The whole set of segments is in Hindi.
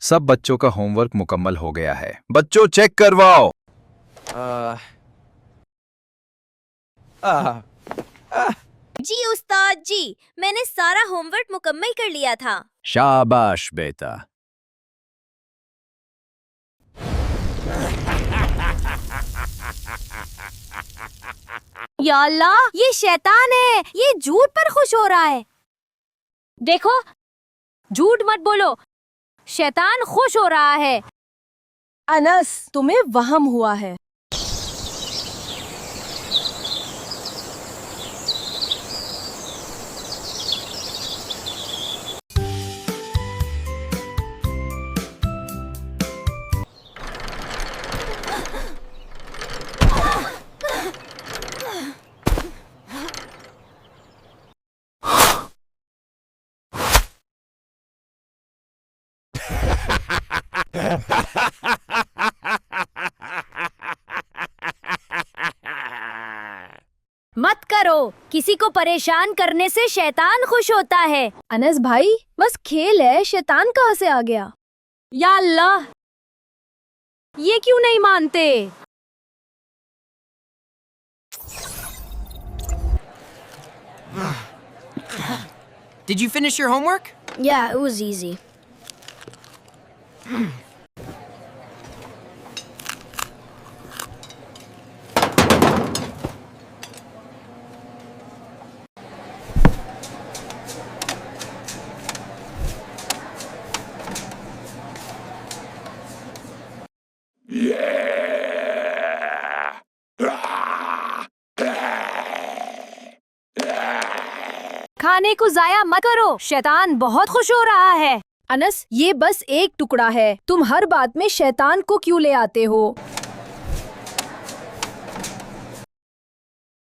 सब बच्चों का होमवर्क मुकम्मल हो गया है। बच्चों चेक करवाओ। जी उस्ताद जी, मैंने सारा होमवर्क मुकम्मल कर लिया था। शाबाश बेटा। या अल्लाह, ये शैतान है, ये झूठ पर खुश हो रहा है। देखो, झूठ मत बोलो, शैतान खुश हो रहा है। अनस, तुम्हें वहम हुआ है। मत करो, किसी को परेशान करने से शैतान खुश होता है। अनस भाई, बस खेल है, शैतान कहाँ से आ गया? या अल्लाह, ये क्यों नहीं मानते? Did you finish your homework? Yeah, it was easy. खाने को जाया मत करो, शैतान बहुत खुश हो रहा है। अनस, ये बस एक टुकड़ा है, तुम हर बात में शैतान को क्यों ले आते हो?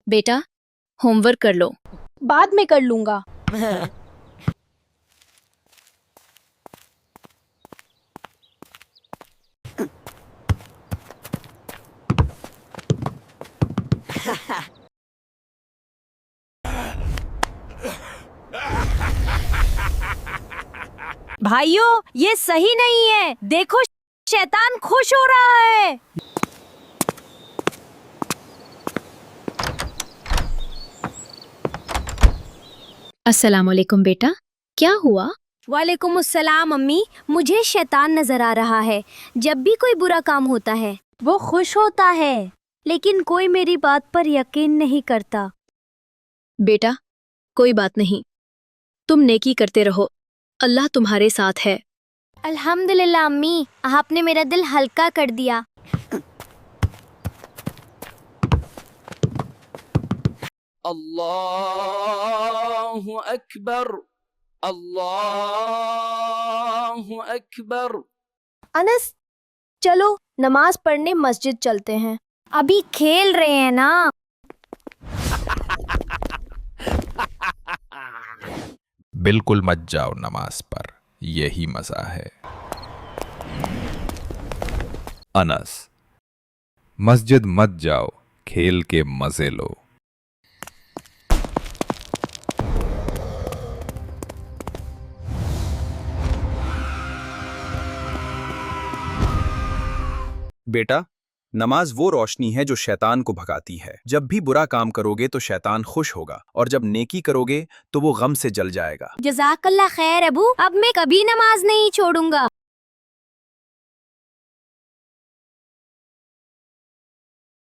बेटा, होमवर्क कर लो। बाद में कर लूंगा। भाइयों, ये सही नहीं है। देखो, शैतान खुश हो रहा है। अस्सलाम वालेकुम बेटा, क्या हुआ? वालेकुम अस्सलाम अम्मी, मुझे शैतान नजर आ रहा है। जब भी कोई बुरा काम होता है वो खुश होता है, लेकिन कोई मेरी बात पर यकीन नहीं करता। बेटा, कोई बात नहीं, तुम नेकी करते रहो, अल्लाह तुम्हारे साथ है। अल्हम्दुलिल्लाह अम्मी, आपने मेरा दिल हल्का कर दिया। Allahu Akbar. Allahu Akbar. Anas, चलो नमाज पढ़ने मस्जिद चलते हैं। अभी खेल रहे हैं ना। बिल्कुल मत जाओ नमाज पर, यही मजा है। अनस, मस्जिद मत जाओ, खेल के मजे लो। बेटा, नमाज वो रोशनी है जो शैतान को भगाती है। जब भी बुरा काम करोगे तो शैतान खुश होगा, और जब नेकी करोगे तो वो गम से जल जाएगा। जज़ाकल्लाह खैर अबू, अब मैं कभी नमाज नहीं छोड़ूंगा।